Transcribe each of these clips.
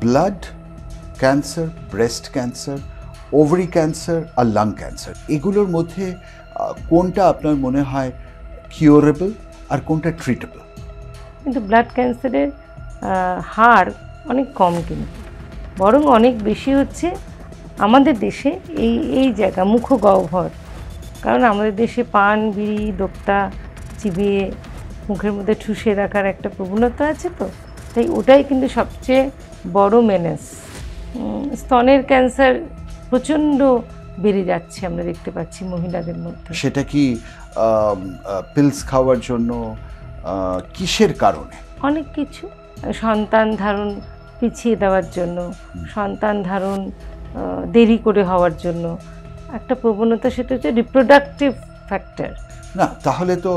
Blood cancer, breast cancer, ovary cancer আর lung cancer, এগুলোর মধ্যে কোনটা আপনার মনে হয় কিউরেবল আর কোনটা ট্রিটেবল? কিন্তু ব্লাড ক্যান্সারের হার অনেক কম, কিন্তু বরং অনেক বেশি হচ্ছে আমাদের দেশে এই জায়গা মুখগহ্বর। কারণ আমাদের দেশে পান, বিড়ি, দোক্তা চিবিয়ে মুখের মধ্যে ঠুসে রাখার একটা প্রবণতা আছে, তো তাই ওটাই কিন্তু সবচেয়ে বড় মেনেস। স্তনের ক্যান্সার প্রচণ্ড বেড়ে যাচ্ছে, আমরা দেখতে পাচ্ছি মহিলাদের মধ্যে। সেটা কি পিলস খাওয়ার জন্য, কিসের কারণে? অনেক কিছু, সন্তান ধারণ পিছিয়ে দেওয়ার জন্য, সন্তান ধারণ দেরি করে হওয়ার জন্য একটা প্রবণতা, সেটা হচ্ছে রিপ্রোডাক্টিভ ফ্যাক্টর। না, তাহলে তো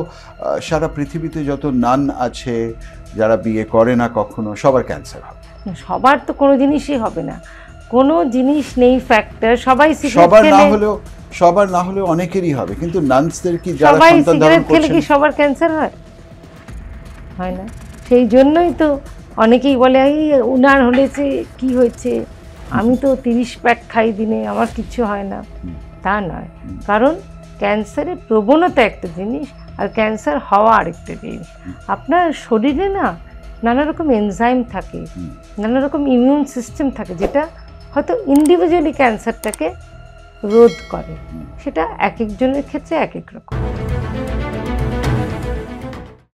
সারা পৃথিবীতে যত নান আছে যারা বিয়ে করে না কখনো, সবার ক্যান্সার হবে? সবার তো কোনো জিনিসই হবে না, কোনো জিনিস নেই ফ্যাক্টর। সবাই সবার না হলেও অনেকেরই হবে, কিন্তু নানসদের কি যারা সবাই সন্তান ধারণ সিগারেট খেলে করছেন কি সবার ক্যান্সার হয়? হয় না। সেই জন্যই তো অনেকেই বলে এই উনার হয়েছে, কি হয়েছে, আমি তো 30 প্যাক খাই দিনে, আমার কিছু হয় না। তা নয়, কারণ ক্যান্সারের প্রবণতা একটা জিনিস আর ক্যান্সার হওয়া আরেকটা জিনিস। আপনার শরীরে না নানা রকম এনজাইম থাকে, নানা রকম ইমিউন সিস্টেম থাকে, যেটা হয়তো ইন্ডিভিজুয়ালি ক্যান্সারটাকে রোধ করে। সেটা এক একজনের ক্ষেত্রে এক এক রকম।